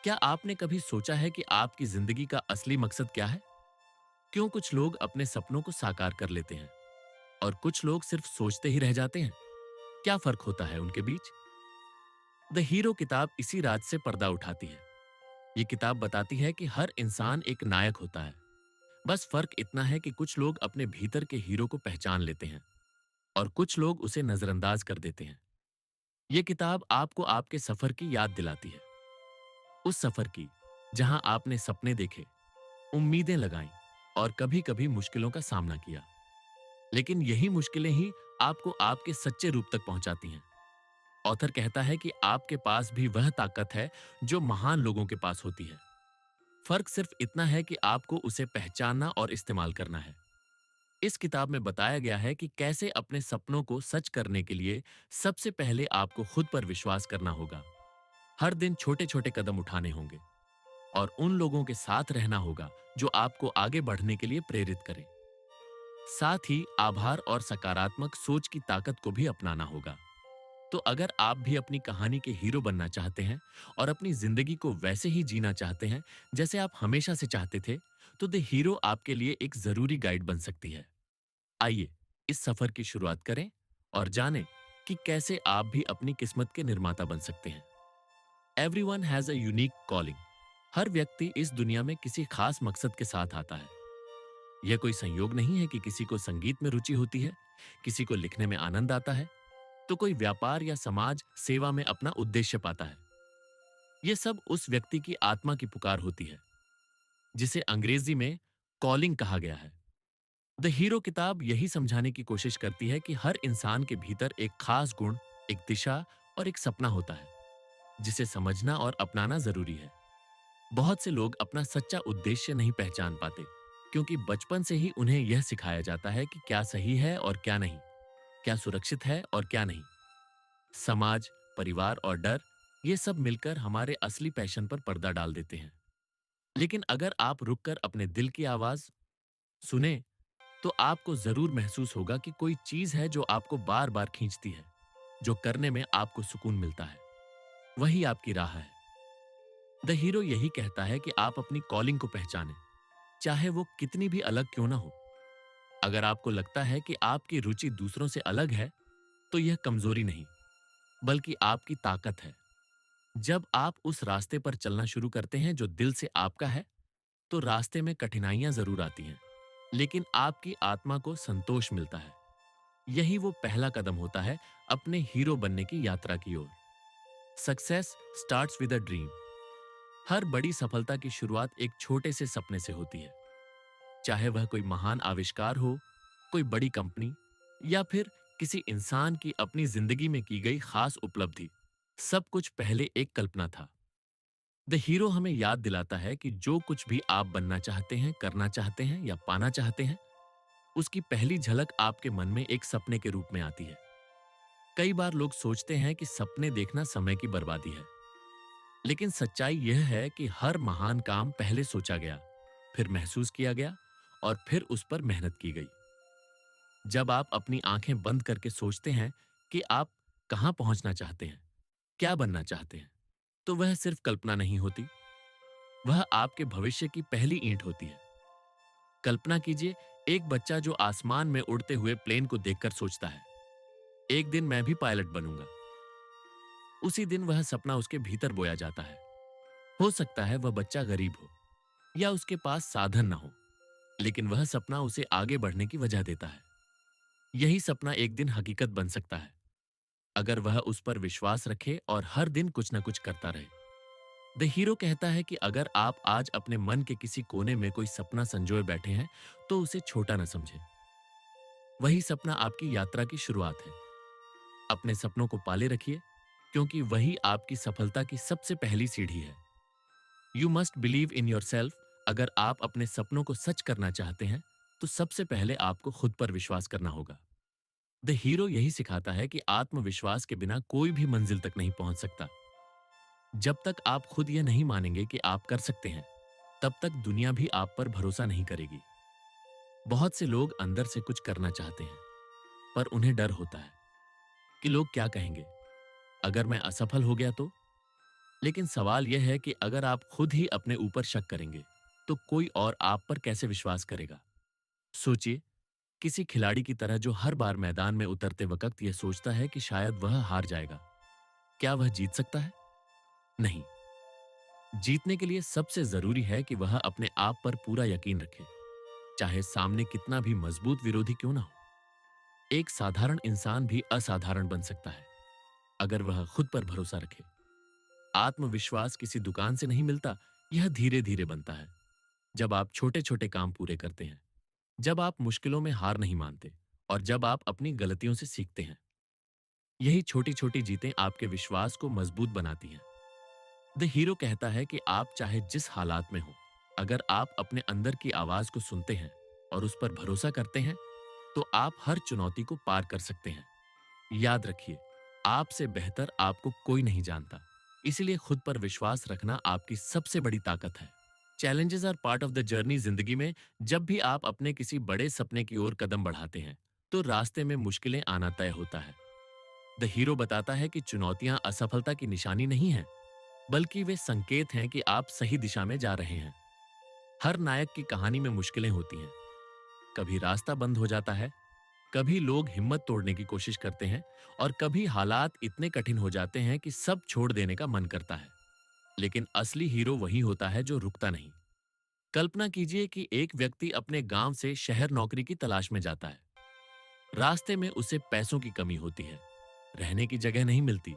क्या आपने कभी सोचा है कि आपकी जिंदगी का असली मकसद क्या है? क्यों कुछ लोग अपने सपनों को साकार कर लेते हैं और कुछ लोग सिर्फ सोचते ही रह जाते हैं? क्या फर्क होता है उनके बीच? द हीरो किताब इसी राज से पर्दा उठाती है। ये किताब बताती है कि हर इंसान एक नायक होता है। बस फर्क इतना है कि कुछ लोग अपने भीतर के हीरो को पहचान लेते हैं और कुछ लोग उसे नजरअंदाज कर देते हैं। ये किताब आपको आपके सफर की याद दिलाती है, उस सफर की जहां आपने सपने देखे, उम्मीदें लगाई और कभी-कभी मुश्किलों का सामना किया। लेकिन यही मुश्किलें ही आपको आपके सच्चे रूप तक पहुंचाती हैं। ऑथर कहता है कि आपके पास भी वह ताकत है जो महान लोगों के पास होती है। फर्क सिर्फ इतना है कि आपको उसे पहचानना और इस्तेमाल करना है। इस किताब में बताया गया है कि कैसे अपने सपनों को सच करने के लिए सबसे पहले आपको खुद पर विश्वास करना होगा। हर दिन छोटे-छोटे कदम उठाने होंगे और उन लोगों के साथ रहना होगा जो आपको आगे बढ़ने के लिए प्रेरित करें। साथ ही आभार और सकारात्मक सोच की ताकत को भी अपनाना होगा। तो अगर आप भी अपनी कहानी के हीरो बनना चाहते हैं और अपनी जिंदगी को वैसे ही जीना चाहते हैं जैसे आप हमेशा से चाहते थे, तो द हीरो आपके लिए एक जरूरी गाइड बन सकती है। आइए इस सफर की शुरुआत करें और जानें कि कैसे आप भी अपनी किस्मत के निर्माता बन सकते हैं। Everyone has a unique calling. हर व्यक्ति इस दुनिया में किसी खास मकसद के साथ आता है। यह कोई संयोग नहीं है कि किसी को संगीत में रुचि होती है, किसी को लिखने में आनंद आता है, तो कोई व्यापार या समाज सेवा में अपना उद्देश्य पाता है। यह सब उस व्यक्ति की आत्मा की पुकार होती है, जिसे अंग्रेजी में कॉलिंग कहा गया है। द हीरो किताब यही समझाने की कोशिश करती है कि हर इंसान के भीतर एक खास गुण, एक दिशा और एक सपना होता है, जिसे समझना और अपनाना जरूरी है। बहुत से लोग अपना सच्चा उद्देश्य नहीं पहचान पाते, क्योंकि बचपन से ही उन्हें यह सिखाया जाता है कि क्या सही है और क्या नहीं, क्या सुरक्षित है और क्या नहीं। समाज, परिवार और डर, ये सब मिलकर हमारे असली पैशन पर पर्दा डाल देते हैं। लेकिन अगर आप रुककर अपने दिल की आवाज सुने, तो आपको जरूर महसूस होगा कि कोई चीज है जो आपको बार बार खींचती है, जो करने में आपको सुकून मिलता है। वही आपकी राह है। द हीरो यही कहता है कि आप अपनी कॉलिंग को पहचानें, चाहे वो कितनी भी अलग क्यों ना हो। अगर आपको लगता है कि आपकी रुचि दूसरों से अलग है, तो यह कमजोरी नहीं, बल्कि आपकी ताकत है। जब आप उस रास्ते पर चलना शुरू करते हैं जो दिल से आपका है, तो रास्ते में कठिनाइयां जरूर आती हैं, लेकिन आपकी आत्मा को संतोष मिलता है। यही वो पहला कदम होता है अपने हीरो बनने की यात्रा की ओर। Success starts with a dream. हर बड़ी सफलता की शुरुआत एक छोटे से सपने से होती है। चाहे वह कोई महान आविष्कार हो, कोई बड़ी कंपनी, या फिर किसी इंसान की अपनी जिंदगी में की गई खास उपलब्धि, सब कुछ पहले एक कल्पना था। द हीरो हमें याद दिलाता है कि जो कुछ भी आप बनना चाहते हैं, करना चाहते हैं या पाना चाहते हैं, उसकी पहली झलक आपके मन में एक सपने के रूप में आती है। कई बार लोग सोचते हैं कि सपने देखना समय की बर्बादी है, लेकिन सच्चाई यह है कि हर महान काम पहले सोचा गया, फिर महसूस किया गया और फिर उस पर मेहनत की गई। जब आप अपनी आंखें बंद करके सोचते हैं कि आप कहां पहुंचना चाहते हैं, क्या बनना चाहते हैं, तो वह सिर्फ कल्पना नहीं होती, वह आपके भविष्य की पहली ईंट होती है। कल्पना कीजिए, एक बच्चा जो आसमान में उड़ते हुए प्लेन को देखकर सोचता है, एक दिन मैं भी पायलट बनूंगा। उसी दिन वह सपना उसके भीतर बोया जाता है। हो सकता है वह बच्चा गरीब हो या उसके पास साधन ना हो, लेकिन वह सपना उसे आगे बढ़ने की वजह देता है। यही सपना एक दिन हकीकत बन सकता है, अगर वह उस पर विश्वास रखे और हर दिन कुछ न कुछ करता रहे। द हीरो कहता है कि अगर आप आज अपने मन के किसी कोने में कोई सपना संजोए बैठे हैं, तो उसे छोटा न समझें। वही सपना आपकी यात्रा की शुरुआत है। अपने सपनों को पाले रखिए, क्योंकि वही आपकी सफलता की सबसे पहली सीढ़ी है। You must believe in your self. अगर आप अपने सपनों को सच करना चाहते हैं, तो सबसे पहले आपको खुद पर विश्वास करना होगा। द हीरो यही सिखाता है कि आत्मविश्वास के बिना कोई भी मंजिल तक नहीं पहुंच सकता। जब तक आप खुद यह नहीं मानेंगे कि आप कर सकते हैं, तब तक दुनिया भी आप पर भरोसा नहीं करेगी। बहुत से लोग अंदर से कुछ करना चाहते हैं, पर उन्हें डर होता है कि लोग क्या कहेंगे, अगर मैं असफल हो गया तो। लेकिन सवाल यह है कि अगर आप खुद ही अपने ऊपर शक करेंगे, तो कोई और आप पर कैसे विश्वास करेगा? सोचिए, किसी खिलाड़ी की तरह जो हर बार मैदान में उतरते वक्त यह सोचता है कि शायद वह हार जाएगा, क्या वह जीत सकता है? नहीं। जीतने के लिए सबसे जरूरी है कि वह अपने आप पर पूरा यकीन रखे, चाहे सामने कितना भी मजबूत विरोधी क्यों ना हो। एक साधारण इंसान भी असाधारण बन सकता है अगर वह खुद पर भरोसा रखे। आत्मविश्वास किसी दुकान से नहीं मिलता, यह धीरे धीरे बनता है। जब आप छोटे छोटे काम पूरे करते हैं, जब आप मुश्किलों में हार नहीं मानते, और जब आप अपनी गलतियों से सीखते हैं। यही छोटी छोटी जीतें आपके विश्वास को मजबूत बनाती हैं। द हीरो कहता है कि आप चाहे जिस हालात में हो, अगर आप अपने अंदर की आवाज को सुनते हैं और उस पर भरोसा करते हैं, तो आप हर चुनौती को पार कर सकते हैं। याद रखिए, आपसे बेहतर आपको कोई नहीं जानता। इसलिए खुद पर विश्वास रखना आपकी सबसे बड़ी ताकत है। Challenges are part of the journey. जिंदगी में जब भी आप अपने किसी बड़े सपने की ओर कदम बढ़ाते हैं, तो रास्ते में मुश्किलें आना तय होता है। द हीरो बताता है कि चुनौतियां असफलता की निशानी नहीं है, बल्कि वे संकेत हैं कि आप सही दिशा में जा रहे हैं। हर नायक की कहानी में मुश्किलें होती हैं। कभी रास्ता बंद हो जाता है, कभी लोग हिम्मत तोड़ने की कोशिश करते हैं, और कभी हालात इतने कठिन हो जाते हैं कि सब छोड़ देने का मन करता है। लेकिन असली हीरो वही होता है जो रुकता नहीं। कल्पना कीजिए कि एक व्यक्ति अपने गांव से शहर नौकरी की तलाश में जाता है। रास्ते में उसे पैसों की कमी होती है, रहने की जगह नहीं मिलती,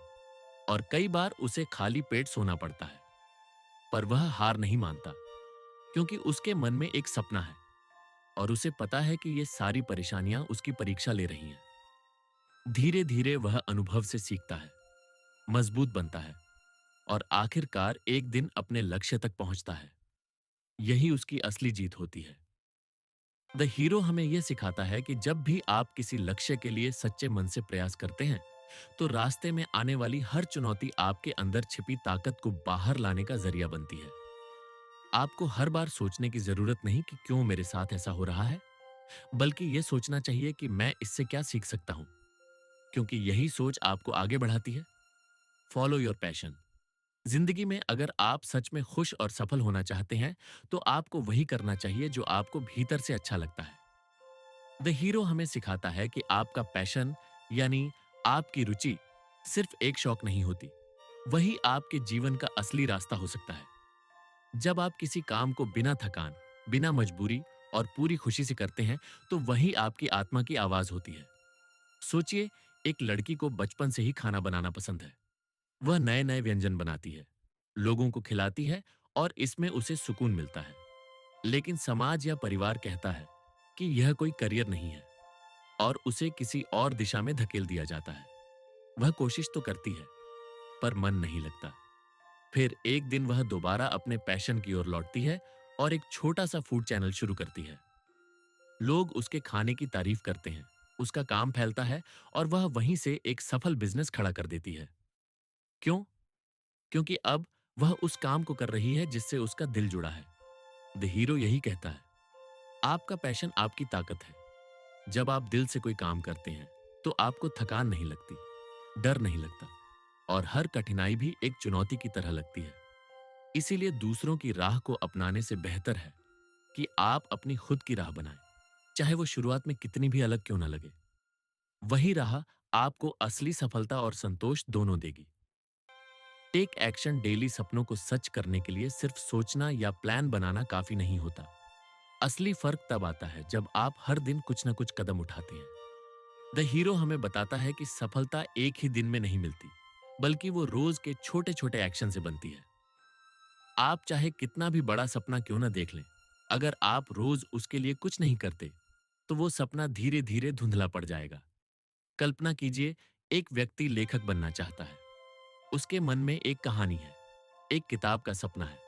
और कई बार उसे खाली पेट सोना पड़ता है। पर वह हार नहीं मानता, क्योंकि उसके मन में एक सपना है, और उसे पता है कि ये सारी परेशानियां उसकी परीक्षा ले रही हैं। धीरे धीरे वह अनुभव से सीखता है, मजबूत बनता है, और आखिरकार एक दिन अपने लक्ष्य तक पहुंचता है। यही उसकी असली जीत होती है। द हीरो हमें यह सिखाता है कि जब भी आप किसी लक्ष्य के लिए सच्चे मन से प्रयास करते हैं, तो रास्ते में आने वाली हर चुनौती आपके अंदर छिपी ताकत को बाहर लाने का जरिया बनती है। आपको हर बार सोचने की जरूरत नहीं कि क्यों मेरे साथ ऐसा हो रहा है, बल्कि यह सोचना चाहिए कि मैं इससे क्या सीख सकता हूं, क्योंकि यही सोच आपको आगे बढ़ाती है। Follow your passion. जिंदगी में अगर आप सच में खुश और सफल होना चाहते हैं, तो आपको वही करना चाहिए जो आपको भीतर से अच्छा लगता है। द हीरो हमें सिखाता है कि आपका पैशन, यानी आपकी रुचि, सिर्फ एक शौक नहीं होती, वही आपके जीवन का असली रास्ता हो सकता है। जब आप किसी काम को बिना थकान, बिना मजबूरी और पूरी खुशी से करते हैं, तो वही आपकी आत्मा की आवाज होती है। सोचिए, एक लड़की को बचपन से ही खाना बनाना पसंद है। वह नए नए व्यंजन बनाती है, लोगों को खिलाती है, और इसमें उसे सुकून मिलता है। लेकिन समाज या परिवार कहता है कि यह कोई करियर नहीं है, और उसे किसी और दिशा में धकेल दिया जाता है। वह कोशिश तो करती है, पर मन नहीं लगता। फिर एक दिन वह दोबारा अपने पैशन की ओर लौटती है, और एक छोटा सा फूड चैनल शुरू करती है। लोग उसके खाने की तारीफ करते हैं, उसका काम फैलता है, और वह वहीं से एक सफल बिजनेस खड़ा कर देती है। क्यों? क्योंकि अब वह उस काम को कर रही है जिससे उसका दिल जुड़ा है। द हीरो यही कहता है, आपका पैशन आपकी ताकत है। जब आप दिल से कोई काम करते हैं, तो आपको थकान नहीं लगती, डर नहीं लगता, और हर कठिनाई भी एक चुनौती की तरह लगती है। इसीलिए दूसरों की राह को अपनाने से बेहतर है कि आप अपनी खुद की राह बनाएं, चाहे वो शुरुआत में कितनी भी अलग क्यों ना लगे। वही राह आपको असली सफलता और संतोष दोनों देगी। Take action. डेली सपनों को सच करने के लिए सिर्फ सोचना या प्लान बनाना काफी नहीं होता। असली फर्क तब आता है जब आप हर दिन कुछ न कुछ कदम उठाते हैं। द हीरो हमें बताता है कि सफलता एक ही दिन में नहीं मिलती, बल्कि वो रोज के छोटे छोटे एक्शन से बनती है। आप चाहे कितना भी बड़ा सपना क्यों ना देख लें, अगर आप रोज उसके लिए कुछ नहीं करते, तो वो सपना धीरे धीरे धुंधला पड़ जाएगा। कल्पना कीजिए, एक व्यक्ति लेखक बनना चाहता है। उसके मन में एक कहानी है, एक किताब का सपना है।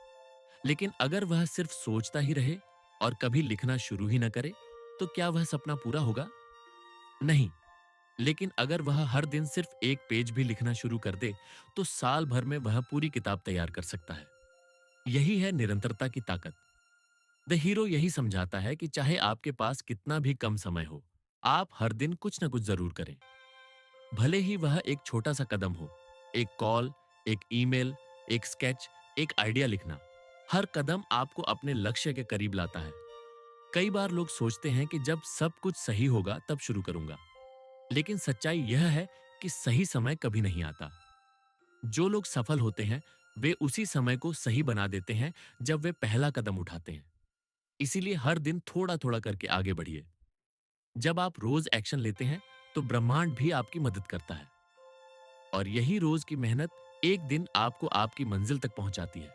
लेकिन अगर वह सिर्फ सोचता ही रहे और कभी लिखना शुरू ही न करे, तो क्या वह सपना पूरा होगा? नहीं। लेकिन अगर वह हर दिन सिर्फ एक पेज भी लिखना शुरू कर दे, तो साल भर में वह पूरी किताब तैयार कर सकता है। यही है निरंतरता की ताकत। द हीरो यही समझाता है कि चाहे आपके पास कितना भी कम समय हो, आप हर दिन कुछ न कुछ जरूर करें। भले ही वह एक छोटा सा कदम हो, एक कॉल, एक ईमेल, एक स्केच, एक आइडिया लिखना, हर कदम आपको अपने लक्ष्य के करीब लाता है। कई बार लोग सोचते हैं कि जब सब कुछ सही होगा तब शुरू करूंगा, लेकिन सच्चाई यह है कि सही समय कभी नहीं आता। जो लोग सफल होते हैं वे उसी समय को सही बना देते हैं जब वे पहला कदम उठाते हैं। इसीलिए हर दिन थोड़ा थोड़ा करके आगे बढ़िए। जब आप रोज एक्शन लेते हैं तो ब्रह्मांड भी आपकी मदद करता है, और यही रोज की मेहनत एक दिन आपको आपकी मंजिल तक पहुंचाती है।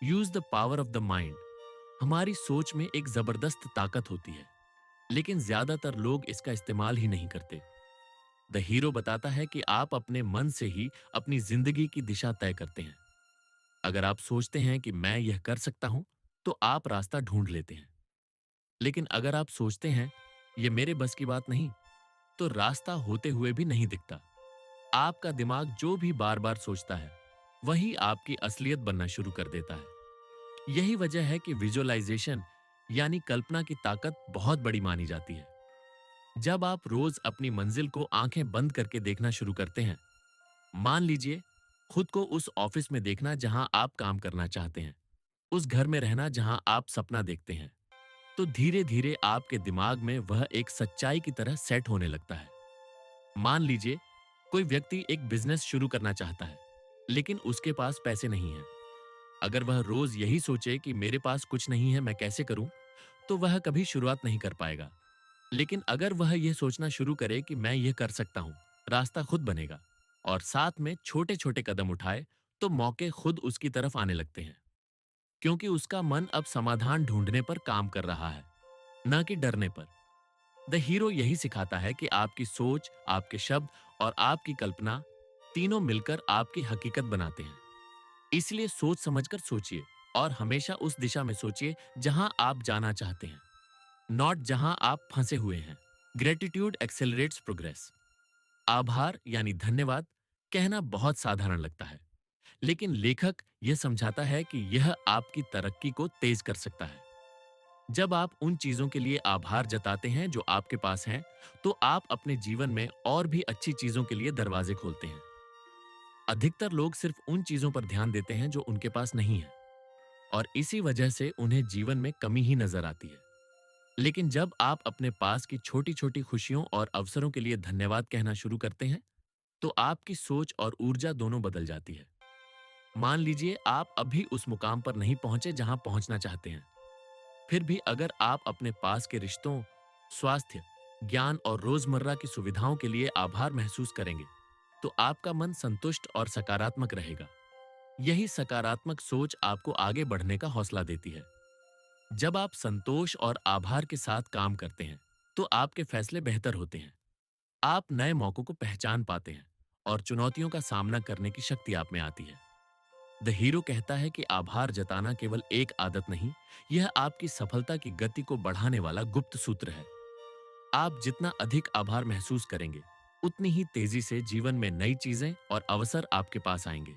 Use the power of the mind. हमारी सोच में एक जबरदस्त ताकत होती है, लेकिन ज्यादातर लोग इसका इस्तेमाल ही नहीं करते। द हीरो बताता है कि आप अपने मन से ही अपनी जिंदगी की दिशा तय करते हैं। अगर आप सोचते हैं कि मैं यह कर सकता हूं, तो आप रास्ता ढूंढ लेते हैं। लेकिन अगर आप सोचते हैं यह मेरे बस की बात नहीं, तो रास्ता होते हुए भी नहीं दिखता। आपका दिमाग जो भी बार बार सोचता है वही आपकी असलियत बनना शुरू कर देता है। यही वजह है कि विजुअलाइजेशन यानी कल्पना की ताकत बहुत बड़ी मानी जाती है। जब आप रोज अपनी मंजिल को आंखें बंद करके देखना शुरू करते हैं, मान लीजिए खुद को उस ऑफिस में देखना जहां आप काम करना चाहते हैं, उस घर में रहना जहां आप सपना देखते हैं, तो धीरे धीरे आपके दिमाग में वह एक सच्चाई की तरह सेट होने लगता है। मान लीजिए कोई व्यक्ति एक बिजनेस शुरू करना चाहता है, लेकिन उसके पास पैसे नहीं हैं। अगर वह रोज यही सोचे कि मेरे पास कुछ नहीं है, मैं कैसे करूं, तो वह कभी शुरुआत नहीं कर पाएगा। लेकिन अगर वह यह सोचना शुरू करे कि मैं यह कर सकता हूं, रास्ता खुद बनेगा, और साथ में छोटे छोटे कदम उठाए, तो मौके खुद उसकी तरफ आने लगते हैं। क्योंकि उसका मन अब समाधान ढूंढने पर काम कर रहा है, न कि डरने पर। द हीरो यही सिखाता है कि आपकी सोच, आपके शब्द और आपकी कल्पना तीनों मिलकर आपकी हकीकत बनाते हैं। इसलिए सोच समझकर सोचिए, और हमेशा उस दिशा में सोचिए जहां आप जाना चाहते हैं, नॉट जहां आप फंसे हुए हैं। Gratitude accelerates progress. आभार यानी धन्यवाद कहना बहुत साधारण लगता है, लेकिन लेखक यह समझाता है कि यह आपकी तरक्की को तेज कर सकता है। जब आप उन चीजों के लिए आभार जताते हैं जो आपके पास हैं, तो आप अपने जीवन में और भी अच्छी चीजों के लिए दरवाजे खोलते हैं। अधिकतर लोग सिर्फ उन चीजों पर ध्यान देते हैं जो उनके पास नहीं है, और इसी वजह से उन्हें जीवन में कमी ही नजर आती है। लेकिन जब आप अपने पास की छोटी छोटी खुशियों और अवसरों के लिए धन्यवाद कहना शुरू करते हैं, तो आपकी सोच और ऊर्जा दोनों बदल जाती है। मान लीजिए आप अभी उस मुकाम पर नहीं पहुंचे जहां पहुंचना चाहते हैं, फिर भी अगर आप अपने पास के रिश्तों, स्वास्थ्य, ज्ञान और रोजमर्रा की सुविधाओं के लिए आभार महसूस करेंगे, तो आपका मन संतुष्ट और सकारात्मक रहेगा। यही सकारात्मक सोच आपको आगे बढ़ने का हौसला देती है। जब आप संतोष और आभार के साथ काम करते हैं, तो आपके फैसले बेहतर होते हैं। आप नए मौकों को पहचान पाते हैं, और चुनौतियों का सामना करने की शक्ति आप में आती है। द हीरो कहता है कि आभार जताना केवल एक आदत नहीं, यह आपकी सफलता की गति को बढ़ाने वाला गुप्त सूत्र है। आप जितना अधिक आभार महसूस करेंगे, उतनी ही तेजी से जीवन में नई चीजें और अवसर आपके पास आएंगे।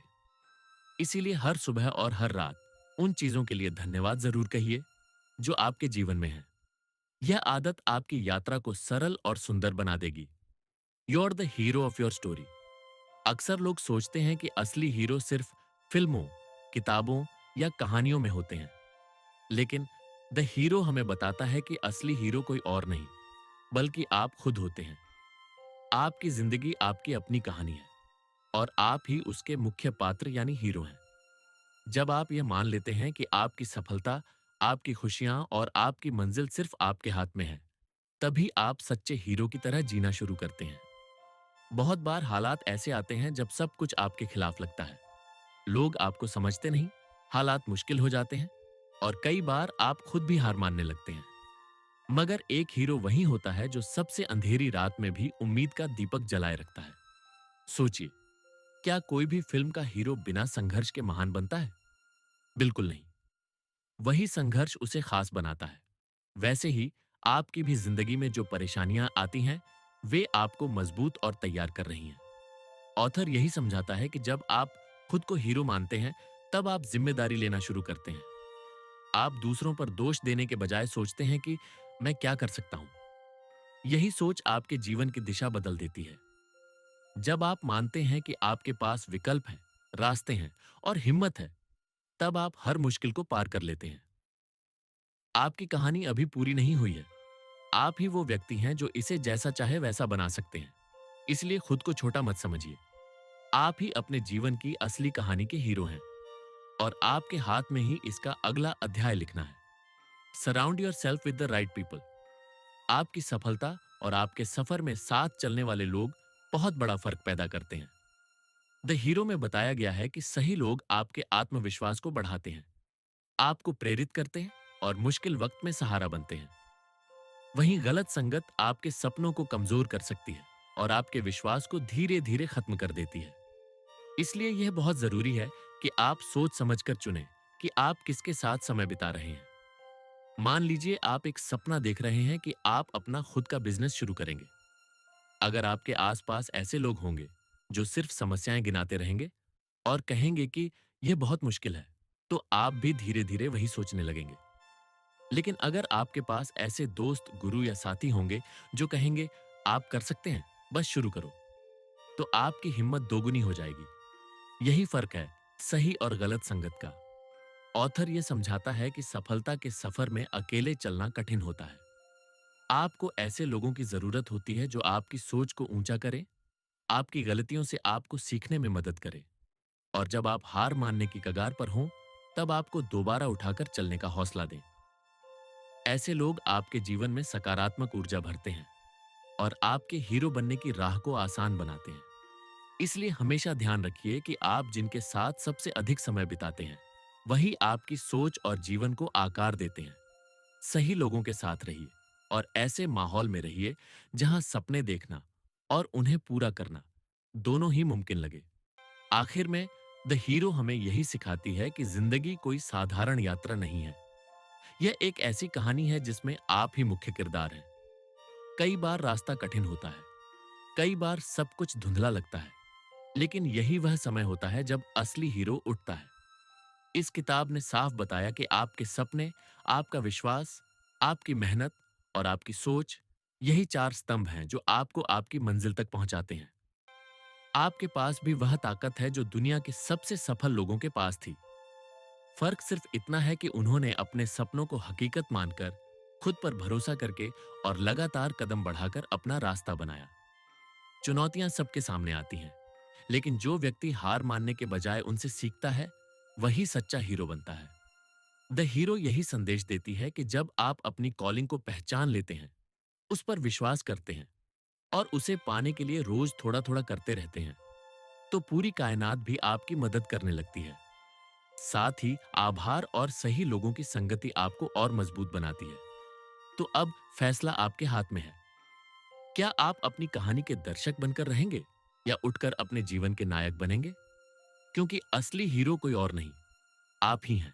इसीलिए हर सुबह और हर रात उन चीजों के लिए धन्यवाद जरूर कहिए जो आपके जीवन में है। यह आदत आपकी यात्रा को सरल और सुंदर बना देगी। You are the hero of your story. अक्सर लोग सोचते हैं कि असली हीरो सिर्फ फिल्मों, किताबों या कहानियों में होते हैं, लेकिन द हीरो हमें बताता है कि असली हीरो कोई और नहीं, बल्कि आप खुद होते हैं। आपकी जिंदगी आपकी अपनी कहानी है, और आप ही उसके मुख्य पात्र यानी हीरो हैं। जब आप यह मान लेते हैं कि आपकी सफलता, आपकी खुशियां और आपकी मंजिल सिर्फ आपके हाथ में है, तभी आप सच्चे हीरो की तरह जीना शुरू करते हैं। बहुत बार हालात ऐसे आते हैं जब सब कुछ आपके खिलाफ लगता है। लोग आपको समझते नहीं, हालात मुश्किल हो जाते हैं, और कई बार आप खुद भी हार मानने लगते हैं। मगर एक हीरो वही होता है जो सबसे अंधेरी रात में भी उम्मीद का दीपक जलाए रखता है। सोचिए, क्या कोई भी फिल्म का हीरो बिना संघर्ष के महान बनता है? बिल्कुल नहीं। वही संघर्ष उसे खास बनाता है। वैसे ही आपकी भी जिंदगी में जो परेशानियां आती हैं, वे आपको मजबूत और तैयार कर रही हैं। ऑथर यही समझाता है कि जब आप खुद को हीरो मानते हैं, तब आप जिम्मेदारी लेना शुरू करते हैं। आप दूसरों पर दोष देने के बजाय सोचते हैं कि मैं क्या कर सकता हूं। यही सोच आपके जीवन की दिशा बदल देती है। जब आप मानते हैं कि आपके पास विकल्प है, रास्ते हैं और हिम्मत है, तब आप हर मुश्किल को पार कर लेते हैं। आपकी कहानी अभी पूरी नहीं हुई है। आप ही वो व्यक्ति हैं जो इसे जैसा चाहे वैसा बना सकते हैं। इसलिए खुद को छोटा मत समझिए। आप ही अपने जीवन की असली कहानी के हीरो हैं और आपके हाथ में ही इसका अगला अध्याय लिखना है। Surround your self with the right people. आपकी सफलता और आपके सफर में साथ चलने वाले लोग बहुत बड़ा फर्क पैदा करते हैं। द हीरो में बताया गया है कि सही लोग आपके आत्मविश्वास को बढ़ाते हैं, आपको प्रेरित करते हैं और मुश्किल वक्त में सहारा बनते हैं। वहीं गलत संगत आपके सपनों को कमजोर कर सकती है और आपके विश्वास को धीरे धीरे खत्म कर देती है। इसलिए यह बहुत जरूरी है कि आप सोच समझकर चुनें कि आप किसके साथ समय बिता रहे हैं। मान लीजिए आप एक सपना देख रहे हैं कि आप अपना खुद का बिजनेस शुरू करेंगे। अगर आपके आसपास ऐसे लोग होंगे जो सिर्फ समस्याएं गिनाते रहेंगे और कहेंगे कि यह बहुत मुश्किल है, तो आप भी धीरे धीरे वही सोचने लगेंगे। लेकिन अगर आपके पास ऐसे दोस्त, गुरु या साथी होंगे जो कहेंगे आप कर सकते हैं, बस शुरू करो, तो आपकी हिम्मत दोगुनी हो जाएगी। यही फर्क है सही और गलत संगत का। ऑथर यह समझाता है कि सफलता के सफर में अकेले चलना कठिन होता है। आपको ऐसे लोगों की जरूरत होती है जो आपकी सोच को ऊंचा करें, आपकी गलतियों से आपको सीखने में मदद करें और जब आप हार मानने की कगार पर हों, तब आपको दोबारा उठाकर चलने का हौसला दें। ऐसे लोग आपके जीवन में सकारात्मक ऊर्जा भरते हैं और आपके हीरो बनने की राह को आसान बनाते हैं। इसलिए हमेशा ध्यान रखिए कि आप जिनके साथ सबसे अधिक समय बिताते हैं, वही आपकी सोच और जीवन को आकार देते हैं। सही लोगों के साथ रहिए और ऐसे माहौल में रहिए जहां सपने देखना और उन्हें पूरा करना दोनों ही मुमकिन लगे। आखिर में द हीरो हमें यही सिखाती है कि जिंदगी कोई साधारण यात्रा नहीं है। यह एक ऐसी कहानी है जिसमें आप ही मुख्य किरदार हैं। कई बार रास्ता कठिन होता है, कई बार सब कुछ धुंधला लगता है, लेकिन यही वह समय होता है जब असली हीरो उठता है। इस किताब ने साफ बताया कि आपके सपने, आपका विश्वास, आपकी मेहनत और आपकी सोच, यही चार स्तंभ हैं जो आपको आपकी मंजिल तक पहुंचाते हैं। आपके पास भी वह ताकत है जो दुनिया के सबसे सफल लोगों के पास थी। फर्क सिर्फ इतना है कि उन्होंने अपने सपनों को हकीकत मानकर, खुद पर भरोसा करके और लगातार कदम बढ़ाकर अपना रास्ता बनाया। चुनौतियां सबके सामने आती हैं, लेकिन जो व्यक्ति हार मानने के बजाय उनसे सीखता है, वही सच्चा हीरो बनता है। द हीरो यही संदेश देती है कि जब आप अपनी कॉलिंग को पहचान लेते हैं, उस पर विश्वास करते हैं और उसे पाने के लिए रोज थोड़ा थोड़ा करते रहते हैं, तो पूरी कायनात भी आपकी मदद करने लगती है। साथ ही आभार और सही लोगों की संगति आपको और मजबूत बनाती है। तो अब फैसला आपके हाथ में है। क्या आप अपनी कहानी के दर्शक बनकर रहेंगे या उठकर अपने जीवन के नायक बनेंगे? क्योंकि असली हीरो कोई और नहीं, आप ही हैं।